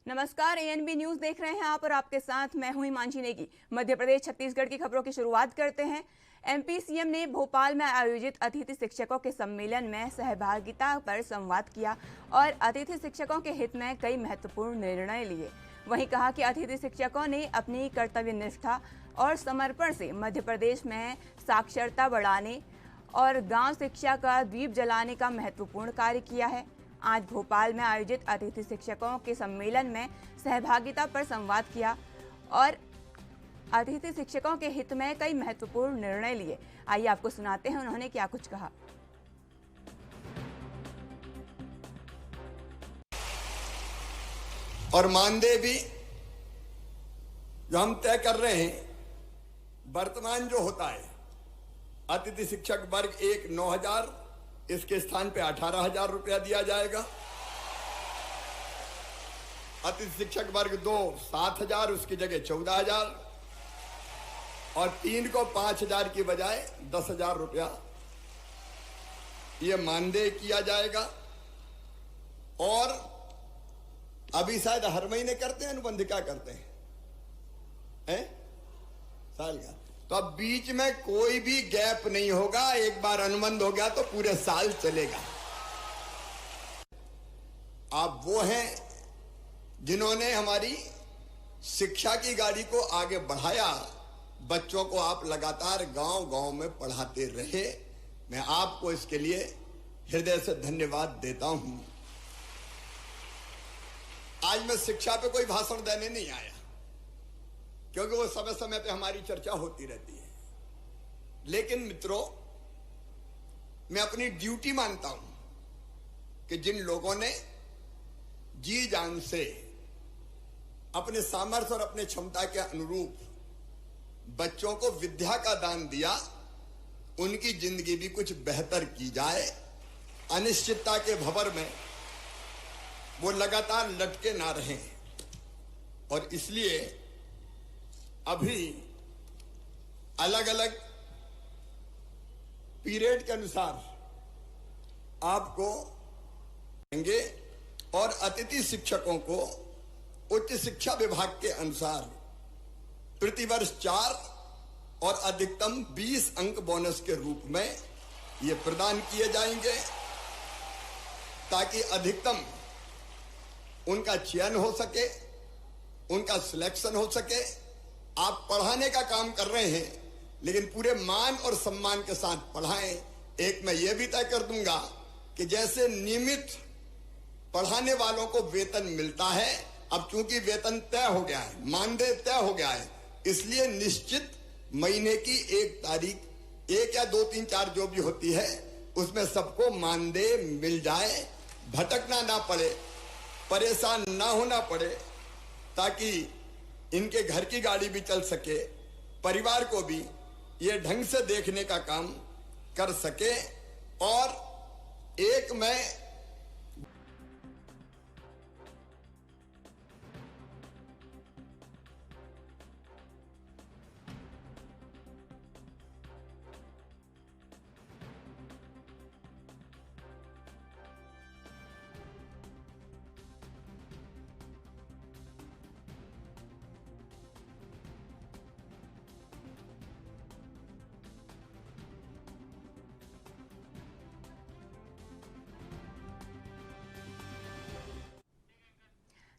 नमस्कार, ANB news देख रहे हैं आप और आपके साथ मैं हूं हिमांशी नेगी। मध्य प्रदेश छत्तीसगढ़ की खबरों की शुरुआत करते हैं। एमपी सीएम ने भोपाल में आयोजित अतिथि शिक्षकों के सम्मेलन में सहभागिता पर संवाद किया और अतिथि शिक्षकों के हित में कई महत्वपूर्ण निर्णय लिए। वहीं कहा कि अतिथि शिक्षकों ने अपनी कर्तव्य निष्ठा और समर्पण से मध्य प्रदेश में साक्षरता बढ़ाने और गांव शिक्षा का दीप जलाने का महत्वपूर्ण कार्य किया है। आज भोपाल में आयोजित अतिथि शिक्षकों के सम्मेलन में सहभागिता पर संवाद किया और अतिथि शिक्षकों के हित में कई महत्वपूर्ण निर्णय लिए। आइए आपको सुनाते हैं उन्होंने क्या कुछ कहा। और मानदेय भी जो हम तय कर रहे हैं, वर्तमान जो होता है अतिथि शिक्षक वर्ग 1 9,000, इसके स्थान पे 18,000 रुपया दिया जाएगा। अतिथि शिक्षक वर्ग 2 7,000, उसकी जगह 14,000 और 3 को 5,000 की बजाय 10,000 रुपया ये मानदेय किया जाएगा। और अभी शायद हर महीने करते हैं अनुबंध, क्या करते हैं साल का, तो अब बीच में कोई भी गैप नहीं होगा। एक बार अनुबंध हो गया तो पूरे साल चलेगा। आप वो हैं जिन्होंने हमारी शिक्षा की गाड़ी को आगे बढ़ाया। बच्चों को आप लगातार गांव-गांव में पढ़ाते रहे। मैं आपको इसके लिए हृदय से धन्यवाद देता हूं। आज मैं शिक्षा पे कोई भाषण देने नहीं आया, क्योंकि वो समय समय पे हमारी चर्चा होती रहती है। लेकिन मित्रों, मैं अपनी ड्यूटी मानता हूं कि जिन लोगों ने जी जान से अपने सामर्थ्य और अपने क्षमता के अनुरूप बच्चों को विद्या का दान दिया, उनकी जिंदगी भी कुछ बेहतर की जाए। अनिश्चितता के भंवर में वो लगातार लटके ना रहें। और इसलिए अभी अलग अलग पीरियड के अनुसार आपको देंगे और अतिथि शिक्षकों को उच्च शिक्षा विभाग के अनुसार प्रतिवर्ष 4 और अधिकतम 20 अंक बोनस के रूप में ये प्रदान किए जाएंगे, ताकि अधिकतम उनका चयन हो सके, उनका सिलेक्शन हो सके। आप पढ़ाने का काम कर रहे हैं, लेकिन पूरे मान और सम्मान के साथ पढ़ाएं। एक मैं ये भी तय कर दूंगा कि जैसे नियमित पढ़ाने वालों को वेतन मिलता है, अब चूंकि वेतन तय हो गया है, मानदेय तय हो गया है, इसलिए निश्चित महीने की 1 तारीख, 1 या 2 3 4 जो भी होती है, उसमें सबको मानदेय मिल जाए। भटकना ना पड़े, परेशान ना होना पड़े, ताकि इनके घर की गाड़ी भी चल सके, परिवार को भी ये ढंग से देखने का काम कर सके। और एक मैं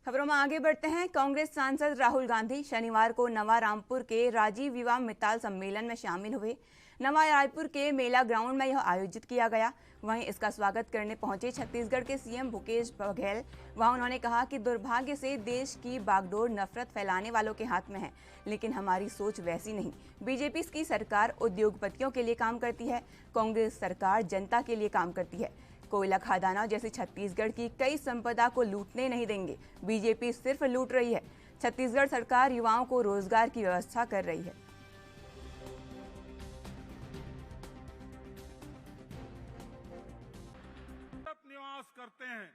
खबरों में आगे बढ़ते हैं। कांग्रेस सांसद राहुल गांधी शनिवार को नवा रामपुर के राजीव युवा मिताल सम्मेलन में शामिल हुए। नवा रायपुर के मेला ग्राउंड में यह आयोजित किया गया। वहीं इसका स्वागत करने पहुंचे छत्तीसगढ़ के सीएम भूपेश बघेल। वहां उन्होंने कहा कि दुर्भाग्य से देश की बागडोर नफरत फैलाने वालों के हाथ में है, लेकिन हमारी सोच वैसी नहीं। बीजेपी की सरकार उद्योगपतियों के लिए काम करती है, कांग्रेस सरकार जनता के लिए काम करती है। कोयला खदानों जैसी छत्तीसगढ़ की कई संपदा को लूटने नहीं देंगे। बीजेपी सिर्फ लूट रही है। छत्तीसगढ़ सरकार युवाओं को रोजगार की व्यवस्था कर रही है। निवास करते हैं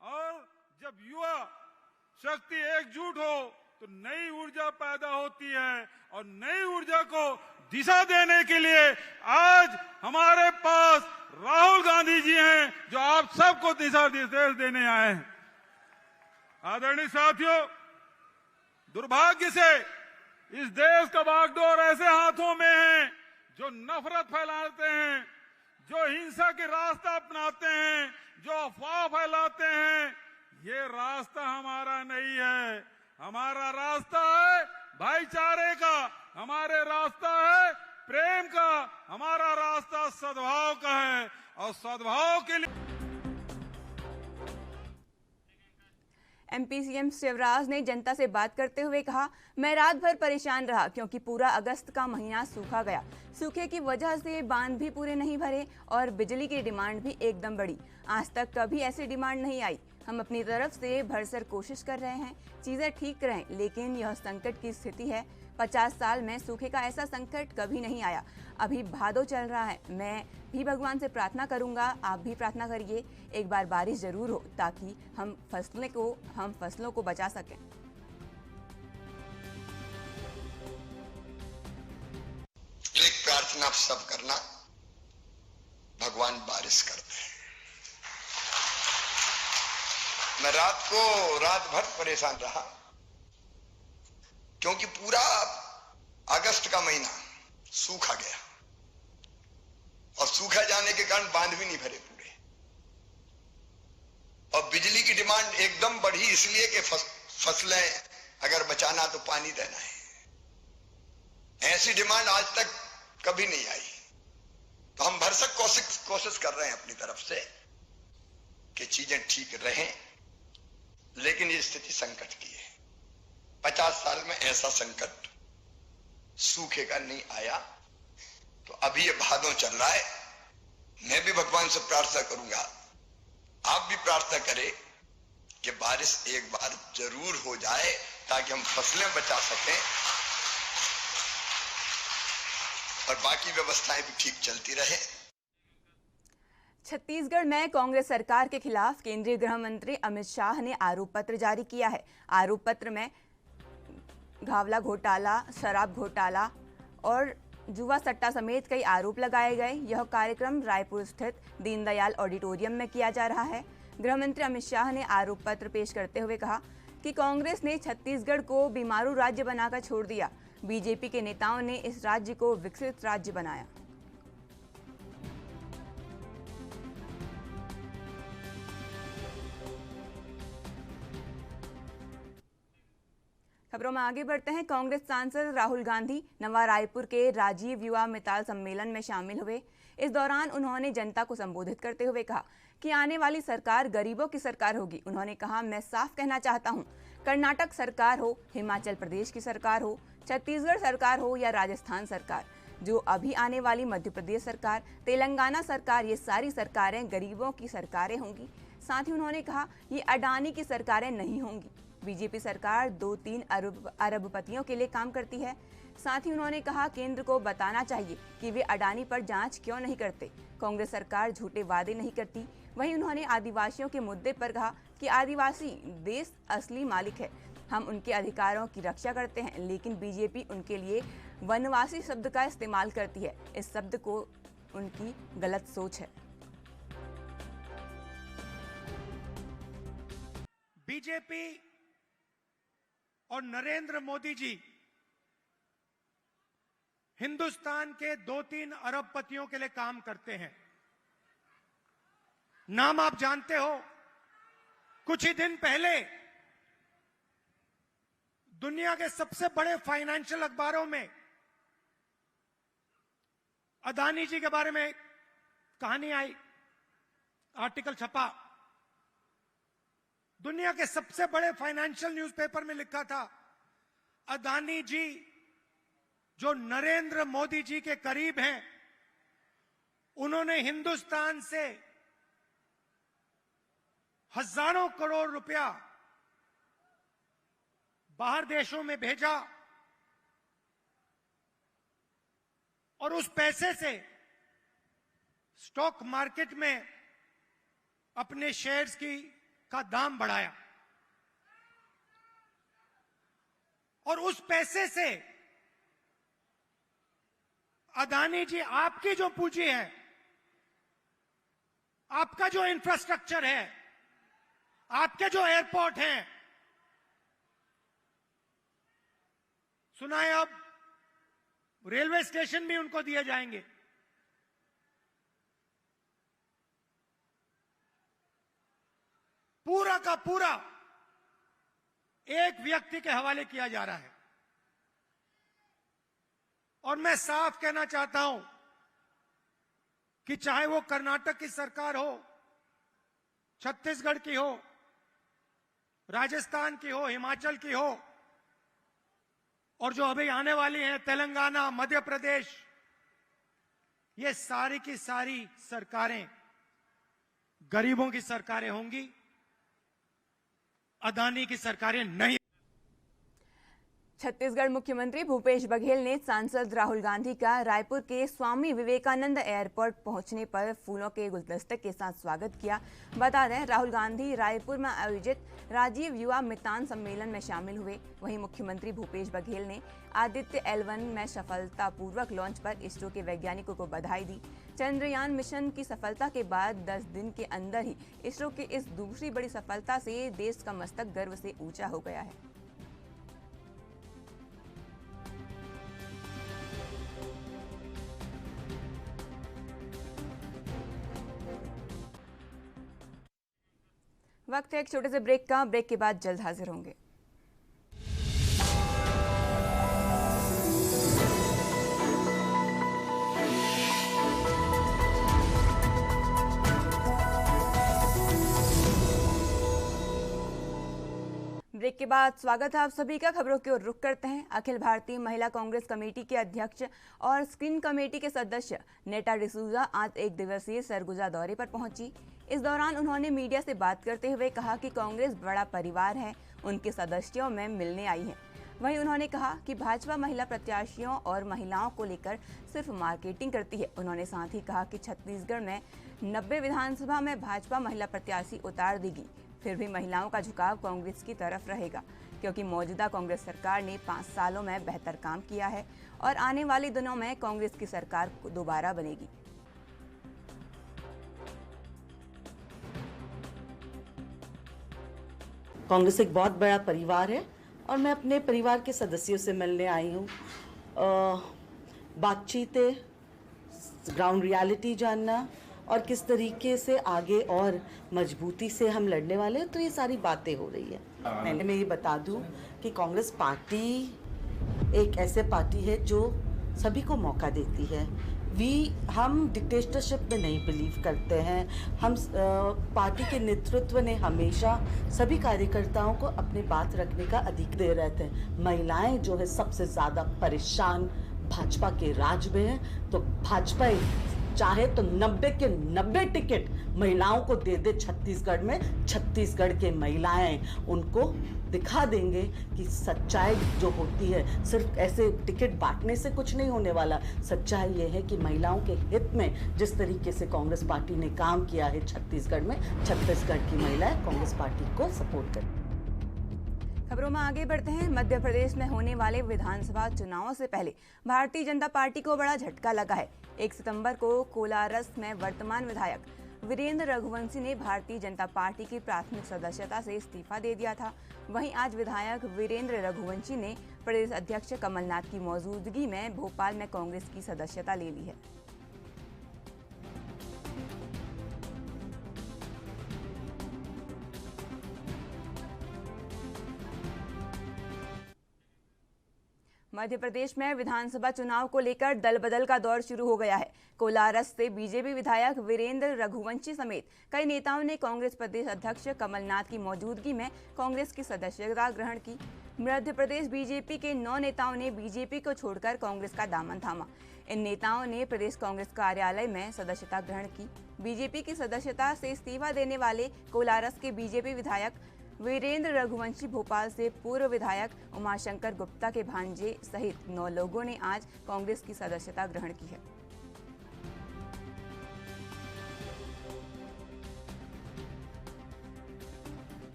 और जब युवा शक्ति एकजुट हो तो नई ऊर्जा पैदा होती है और नई ऊर्जा को दिशा देने के लिए आज हमारे पास राहुल गांधी जी हैं, जो आप सबको दिशा निर्देश देने आए हैं। आदरणीय साथियों, दुर्भाग्य से इस देश का बागडोर ऐसे हाथों में है जो नफरत फैलाते हैं, जो हिंसा के रास्ता अपनाते हैं, जो अफवाह फैलाते हैं। ये रास्ता हमारा नहीं है। हमारा रास्ता है भाईचारे का, हमारे रास्ता है प्रेम का, हमारा रास्ता सद्भाव का है। और सद्भाव के लिए एमपी सीएम शिवराज ने जनता से बात करते हुए कहा, मैं रात भर परेशान रहा क्योंकि पूरा अगस्त का महीना सूखा गया। सूखे की वजह से बांध भी पूरे नहीं भरे और बिजली की डिमांड भी एकदम बढ़ी। आज तक कभी ऐसी डिमांड नहीं आई। हम अपनी तरफ से भरसर कोशिश कर रहे हैं चीजें ठीक रहें, लेकिन यह संकट की स्थिति है। 50 साल में सूखे का ऐसा संकट कभी नहीं आया। अभी भादो चल रहा है। मैं भी भगवान से प्रार्थना करूंगा, आप भी प्रार्थना करिए, एक बार बारिश जरूर हो ताकि हम फसलों को बचा सकें। एक प्रार्थना सब करना, भगवान बारिश कर दे। मैं रात भर परेशान रहा क्योंकि पूरा अगस्त का महीना सूखा गया और सूखा जाने के कारण बांध भी नहीं भरे पूरे। और बिजली की डिमांड एकदम बढ़ी, इसलिए कि फसलें अगर बचाना तो पानी देना है। ऐसी डिमांड आज तक कभी नहीं आई। तो हम भरसक कोशिश कर रहे हैं अपनी तरफ से कि चीजें ठीक रहें, लेकिन ये स्थिति संकट की है। 50 साल में ऐसा संकट सूखे का नहीं आया। तो अभी ये भादों चल रहा है। मैं भी भगवान से प्रार्थना करूंगा, आप भी प्रार्थना करें कि बारिश एक बार जरूर हो जाए ताकि हम फसलें बचा सकें और बाकी व्यवस्थाएं भी ठीक चलती रहे। छत्तीसगढ़ में कांग्रेस सरकार के खिलाफ केंद्रीय गृह मंत्री अमित शाह ने आरोप पत्र जारी किया है। आरोप पत्र में घावला घोटाला, शराब घोटाला और जुआ सट्टा समेत कई आरोप लगाए गए। यह कार्यक्रम रायपुर स्थित दीनदयाल ऑडिटोरियम में किया जा रहा है। गृह मंत्री अमित शाह ने आरोप पत्र पेश करते हुए कहा कि कांग्रेस ने छत्तीसगढ़ को बीमारू राज्य बनाकर छोड़ दिया। बीजेपी के नेताओं ने इस राज्य को विकसित राज्य बनाया। खबरों में आगे बढ़ते हैं। कांग्रेस सांसद राहुल गांधी नवा रायपुर के राजीव युवा मिताल सम्मेलन में शामिल हुए। इस दौरान उन्होंने जनता को संबोधित करते हुए कहा कि आने वाली सरकार गरीबों की सरकार होगी। उन्होंने कहा, मैं साफ कहना चाहता हूं, कर्नाटक सरकार हो, हिमाचल प्रदेश की सरकार हो, छत्तीसगढ़ सरकार हो या राजस्थान सरकार, जो अभी आने वाली मध्य प्रदेश सरकार, तेलंगाना सरकार, ये सारी सरकारें गरीबों की सरकारें होंगी। साथ ही उन्होंने कहा, ये अडानी की सरकारें नहीं होंगी। बीजेपी सरकार 2-3 अरबपतियों के लिए काम करती है। साथ ही उन्होंने कहा, केंद्र को बताना चाहिए कि वे अडानी पर जांच क्यों नहीं करते। कांग्रेस सरकार झूठे वादे नहीं करती। वहीं उन्होंने आदिवासियों के मुद्दे पर कहा कि आदिवासी देश असली मालिक है, हम उनके अधिकारों की रक्षा करते हैं, लेकिन बीजेपी उनके लिए वनवासी शब्द का इस्तेमाल करती है। इस शब्द को उनकी गलत सोच है। बीजेपी और नरेंद्र मोदी जी हिंदुस्तान के 2-3 अरबपतियों के लिए काम करते हैं। नाम आप जानते हो। कुछ ही दिन पहले दुनिया के सबसे बड़े फाइनेंशियल अखबारों में अदानी जी के बारे में कहानी आई, आर्टिकल छपा। दुनिया के सबसे बड़े फाइनेंशियल न्यूज़पेपर में लिखा था, अदानी जी जो नरेंद्र मोदी जी के करीब हैं, उन्होंने हिंदुस्तान से हजारों करोड़ रुपया बाहर देशों में भेजा और उस पैसे से स्टॉक मार्केट में अपने शेयर्स का दाम बढ़ाया और उस पैसे से अदानी जी आपकी जो पूंजी है, आपका जो इंफ्रास्ट्रक्चर है, आपके जो एयरपोर्ट हैं, सुना है अब रेलवे स्टेशन भी उनको दिए जाएंगे। पूरा का पूरा एक व्यक्ति के हवाले किया जा रहा है। और मैं साफ कहना चाहता हूं कि चाहे वो कर्नाटक की सरकार हो, छत्तीसगढ़ की हो, राजस्थान की हो, हिमाचल की हो, और जो अभी आने वाली हैं तेलंगाना, मध्य प्रदेश, ये सारी की सारी सरकारें गरीबों की सरकारें होंगी, अदानी की सरकारें नहीं। छत्तीसगढ़ मुख्यमंत्री भूपेश बघेल ने सांसद राहुल गांधी का रायपुर के स्वामी विवेकानंद एयरपोर्ट पहुंचने पर फूलों के गुलदस्ते के साथ स्वागत किया। बता दें, राहुल गांधी रायपुर में आयोजित राजीव युवा मितान सम्मेलन में शामिल हुए। वहीं मुख्यमंत्री भूपेश बघेल ने आदित्य L1 में सफलतापूर्वक लॉन्च पर इसरो के वैज्ञानिकों को बधाई दी। चंद्रयान मिशन की सफलता के बाद 10 दिन के अंदर ही इसरो की इस दूसरी बड़ी सफलता से देश का मस्तक गर्व से ऊंचा हो गया है। वक्त है एक छोटे से ब्रेक का। ब्रेक के बाद जल्द हाजिर होंगे। ब्रेक के बाद स्वागत है आप सभी का। खबरों की ओर रुख करते हैं। अखिल भारतीय महिला कांग्रेस कमेटी के अध्यक्ष और स्क्रीन कमेटी के सदस्य नेटा डिसूजा आज एक दिवसीय सरगुजा दौरे पर पहुंची। इस दौरान उन्होंने मीडिया से बात करते हुए कहा कि कांग्रेस बड़ा परिवार है, उनके सदस्यों में मिलने आई है। वहीं उन्होंने कहा कि भाजपा महिला प्रत्याशियों और महिलाओं को लेकर सिर्फ मार्केटिंग करती है। उन्होंने साथ ही कहा कि छत्तीसगढ़ में 90 विधानसभा में भाजपा महिला प्रत्याशी उतार देगी, फिर भी महिलाओं का झुकाव कांग्रेस की तरफ रहेगा, क्योंकि मौजूदा कांग्रेस सरकार ने 5 सालों में बेहतर काम किया है और आने वाले दिनों में कांग्रेस की सरकार दोबारा बनेगी। कांग्रेस एक बहुत बड़ा परिवार है और मैं अपने परिवार के सदस्यों से मिलने आई हूँ। बातचीतें, ग्राउंड रियलिटी जानना और किस तरीके से आगे और मजबूती से हम लड़ने वाले हैं, तो ये सारी बातें हो रही है। मैं ये बता दूं कि कांग्रेस पार्टी एक ऐसे पार्टी है जो सभी को मौका देती है। हम डिक्टेटरशिप में नहीं बिलीव करते हैं। हम पार्टी के नेतृत्व ने हमेशा सभी कार्यकर्ताओं को अपनी बात रखने का अधिकार दे रहते हैं। महिलाएं जो है सबसे ज़्यादा परेशान भाजपा के राज में है, तो भाजपा चाहे तो 90 के 90 टिकट महिलाओं को दे दे छत्तीसगढ़ में। छत्तीसगढ़ के महिलाएं उनको दिखा देंगे कि सच्चाई जो होती है सिर्फ ऐसे टिकट बांटने से कुछ नहीं होने वाला। सच्चाई ये है कि महिलाओं के हित में जिस तरीके से कांग्रेस पार्टी ने काम किया है छत्तीसगढ़ में, छत्तीसगढ़ की महिलाएं कांग्रेस पार्टी को सपोर्ट करें। खबरों में आगे बढ़ते हैं। मध्य प्रदेश में होने वाले विधानसभा चुनावों से पहले भारतीय जनता पार्टी को बड़ा झटका लगा है। 1 सितंबर को कोलारस में वर्तमान विधायक वीरेंद्र रघुवंशी ने भारतीय जनता पार्टी की प्राथमिक सदस्यता से इस्तीफा दे दिया था। वहीं आज विधायक वीरेंद्र रघुवंशी ने प्रदेश अध्यक्ष कमलनाथ की मौजूदगी में भोपाल में कांग्रेस की सदस्यता ले ली है। मध्य प्रदेश में विधानसभा चुनाव को लेकर दल बदल का दौर शुरू हो गया है। कोलारस से बीजेपी विधायक वीरेंद्र रघुवंशी समेत कई नेताओं ने कांग्रेस प्रदेश अध्यक्ष कमलनाथ की मौजूदगी में कांग्रेस की सदस्यता ग्रहण की। मध्य प्रदेश बीजेपी के 9 नेताओं ने बीजेपी को छोड़कर कांग्रेस का दामन थामा। इन नेताओं ने प्रदेश कांग्रेस कार्यालय में सदस्यता ग्रहण की। बीजेपी की सदस्यता से इस्तीफा देने वाले कोलारस के बीजेपी विधायक वीरेंद्र रघुवंशी भोपाल से पूर्व विधायक उमाशंकर गुप्ता के भांजे सहित 9 लोगों ने आज कांग्रेस की सदस्यता ग्रहण की है।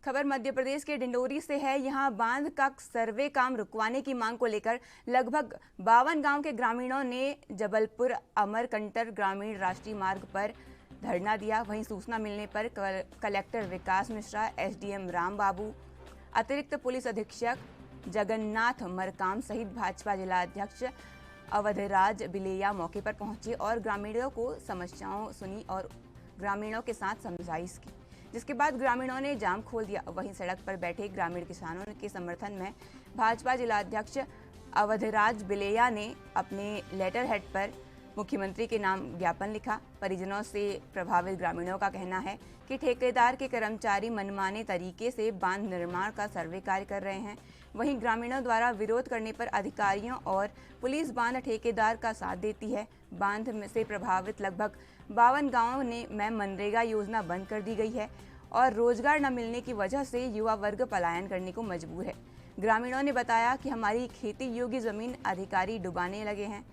खबर मध्य प्रदेश के डिंडोरी से है। यहां बांध का सर्वे काम रुकवाने की मांग को लेकर लगभग 52 गांव के ग्रामीणों ने जबलपुर अमरकंटक ग्रामीण राष्ट्रीय मार्ग पर धरना दिया। वहीं सूचना मिलने पर कलेक्टर विकास मिश्रा, एसडीएम राम बाबू, अतिरिक्त पुलिस अधीक्षक जगन्नाथ मरकाम सहित भाजपा जिला अध्यक्ष अवधराज बिलेया मौके पर पहुंचे और ग्रामीणों को समस्याओं सुनी और ग्रामीणों के साथ समझाइश की, जिसके बाद ग्रामीणों ने जाम खोल दिया। वहीं सड़क पर बैठे ग्रामीण किसानों के समर्थन में भाजपा जिला अध्यक्ष अवधराज बिलेया ने अपने लेटर हेड पर मुख्यमंत्री के नाम ज्ञापन लिखा। परिजनों से प्रभावित ग्रामीणों का कहना है कि ठेकेदार के कर्मचारी मनमाने तरीके से बांध निर्माण का सर्वे कार्य कर रहे हैं। वहीं ग्रामीणों द्वारा विरोध करने पर अधिकारियों और पुलिस बांध ठेकेदार का साथ देती है। बांध से प्रभावित लगभग 52 गाँवों में मनरेगा योजना बंद कर दी गई है और रोजगार न मिलने की वजह से युवा वर्ग पलायन करने को मजबूर है। ग्रामीणों ने बताया कि हमारी खेती योग्य जमीन अधिकारी डुबाने लगे हैं।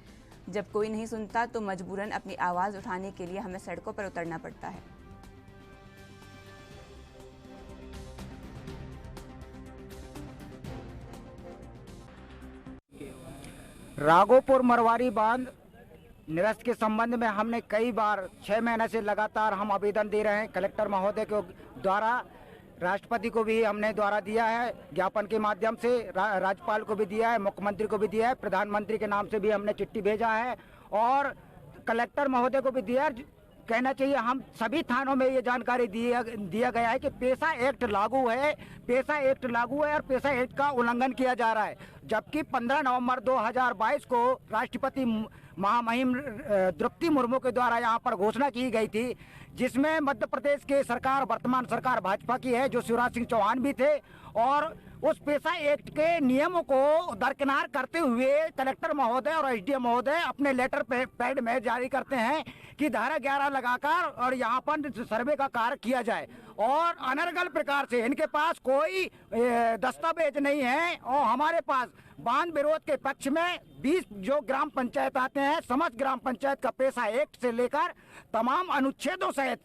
जब कोई नहीं सुनता तो मजबूरन अपनी आवाज उठाने के लिए हमें सड़कों पर उतरना पड़ता है। राघोपुर मरवारी बांध निरस्त के संबंध में हमने कई बार 6 महीने से लगातार हम आवेदन दे रहे हैं। कलेक्टर महोदय के द्वारा राष्ट्रपति को भी हमने द्वारा दिया है ज्ञापन के माध्यम से, राज्यपाल को भी दिया है, मुख्यमंत्री को भी दिया है, प्रधानमंत्री के नाम से भी हमने चिट्ठी भेजा है और कलेक्टर महोदय को भी दिया है। कहना चाहिए हम सभी थानों में ये जानकारी दिया गया है कि पेशा एक्ट लागू है, पेशा एक्ट लागू है और पेशा एक्ट का उल्लंघन किया जा रहा है। जबकि 15 नवंबर 2022 को राष्ट्रपति महामहिम द्रौपदी मुर्मू के द्वारा यहाँ पर घोषणा की गई थी, जिसमें मध्य प्रदेश की सरकार, वर्तमान सरकार भाजपा की है, जो शिवराज सिंह चौहान भी थे, और उस पेशा एक्ट के नियमों को दरकिनार करते हुए कलेक्टर महोदय और एसडीएम महोदय अपने लेटर पैड में जारी करते हैं कि धारा 11 लगाकर और यहाँ पर सर्वे का कार्य किया जाए। और अनर्गल प्रकार से इनके पास कोई दस्तावेज नहीं है और हमारे पास बांध विरोध के पक्ष में 20 जो ग्राम पंचायत आते हैं, समस्त ग्राम पंचायत का पेशा एक्ट से लेकर तमाम अनुच्छेदों सहित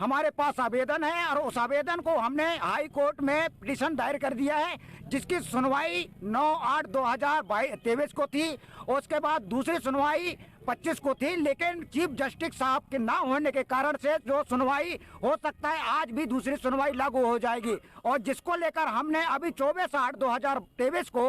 हमारे पास आवेदन है और उस आवेदन को हमने हाई कोर्ट में पिटीशन दायर कर दिया है, जिसकी सुनवाई 9/8/2023 को थी। उसके बाद दूसरी सुनवाई 25 को थी, लेकिन चीफ जस्टिस साहब के ना होने के कारण से जो सुनवाई हो सकता है आज भी दूसरी सुनवाई लागू हो जाएगी, और जिसको लेकर हमने अभी 24/8/2023 को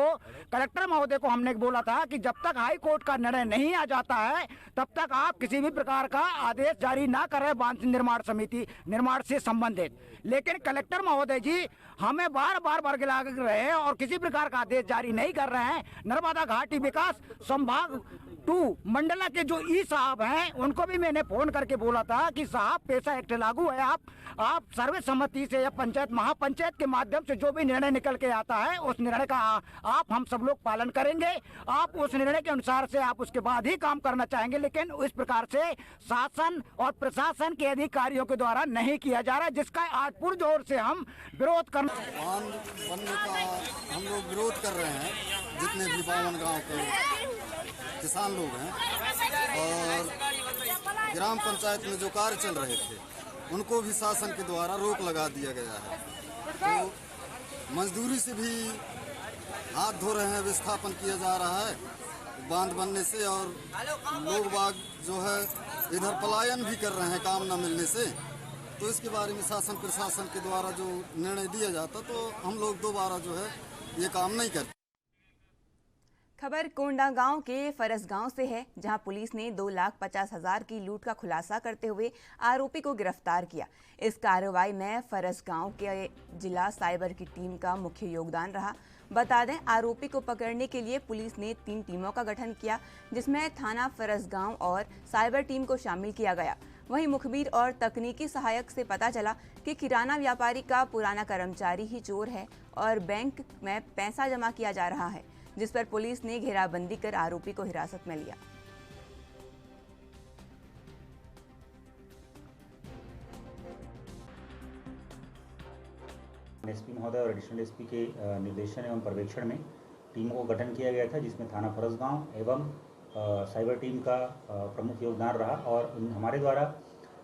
कलेक्टर महोदय को हमने बोला था कि जब तक हाई कोर्ट का निर्णय नहीं आ जाता है तब तक आप किसी भी प्रकार का आदेश जारी ना करें बांध निर्माण समिति निर्माण से संबंधित। लेकिन कलेक्टर महोदय जी हमें बार बार बरगला रहे हैं और किसी प्रकार का आदेश जारी नहीं कर रहे हैं। नर्मदा घाटी विकास संभाग 2 मंडला के जो ई साहब हैं उनको भी मैंने फोन करके बोला था कि साहब पेशा एक्ट लागू है, आप सर्वसम्मति से या पंचायत महापंचायत के माध्यम से जो भी निर्णय निकल के आता है उस निर्णय का आप हम सब लोग पालन करेंगे। आप उस निर्णय के अनुसार से आप उसके बाद ही काम करना चाहेंगे, लेकिन इस प्रकार से शासन और प्रशासन के अधिकारियों के द्वारा नहीं किया जा रहा है, जिसका आज पुरजोर से हम विरोध कर बांध बनने का हम लोग विरोध कर रहे हैं। जितने भी 52 गाँव के किसान लोग हैं और ग्राम पंचायत में जो कार्य चल रहे थे उनको भी शासन के द्वारा रोक लगा दिया गया है, तो मजदूरी से भी हाथ धो रहे हैं, विस्थापन किया जा रहा है बांध बनने से, और लोग बाग जो है इधर पलायन भी कर रहे हैं काम न मिलने से। तो इसके बारे में शासन प्रशासन के द्वारा जो निर्णय दिया जाता तो हम लोग दोबारा जो है ये काम नहीं करते। खबर कोंडा गांव के फरस गांव से है, जहां पुलिस ने 2,50,000 की लूट का खुलासा करते हुए आरोपी को गिरफ्तार किया। इस कार्रवाई में फरस गांव के जिला साइबर की टीम का मुख्य योगदान रहा। बता दें, आरोपी को पकड़ने के लिए पुलिस ने 3 टीमों का गठन किया, जिसमें थाना फरस गांव और साइबर टीम को शामिल किया गया। वहीं मुखबिर और तकनीकी सहायक से पता चला कि किराना व्यापारी का पुराना कर्मचारी ही चोर है और बैंक में पैसा जमा किया जा रहा है, जिस पर पुलिस ने घेराबंदी कर आरोपी को हिरासत में लिया। एसपी महोदय और एडिशनल एसपी के निर्देशन एवं पर्यवेक्षण में टीमों को गठन किया गया था, जिसमें थाना फरसगांव एवं साइबर टीम का प्रमुख योगदान रहा। और हमारे द्वारा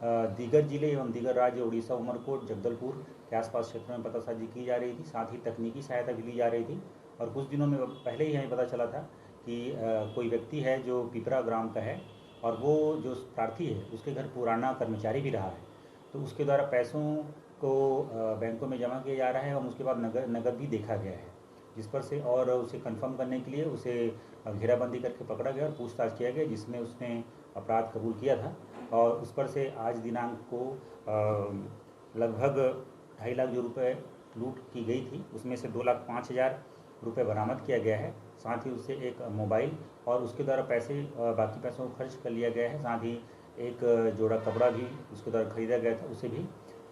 दीगर जिले एवं दीगर राज्य उड़ीसा, उमरकोट, जगदलपुर के आसपास क्षेत्रों में पतासाजी की जा रही थी, साथ ही तकनीकी सहायता भी ली जा रही थी। और कुछ दिनों में पहले ही हमें पता चला था कि कोई व्यक्ति है जो पिपरा ग्राम का है और वो जो प्रार्थी है उसके घर पुराना कर्मचारी भी रहा है, तो उसके द्वारा पैसों को बैंकों में जमा किया जा रहा है और उसके बाद नगद भी देखा गया है, जिस पर से और उसे कंफर्म करने के लिए उसे घेराबंदी करके पकड़ा गया और पूछताछ किया गया, जिसमें उसने अपराध कबूल किया था। और उस पर से आज दिनांक को लगभग 2.5 लाख जो रुपये लूट की गई थी, उसमें से 2,05,000 रुपये बरामद किया गया है। साथ ही उससे एक मोबाइल और उसके द्वारा बाकी पैसों को खर्च कर लिया गया है। साथ ही एक जोड़ा कपड़ा भी उसके द्वारा खरीदा गया था, उसे भी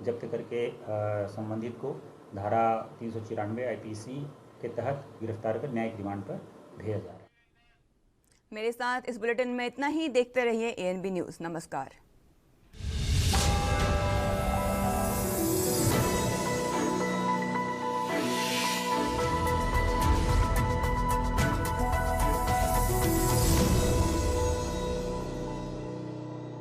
जब्त करके संबंधित को धारा 394 IPC के तहत गिरफ्तार कर न्यायिक रिमांड पर भेजा जा रहा है। मेरे साथ इस बुलेटिन में इतना ही। देखते रहिए ANB न्यूज़। नमस्कार।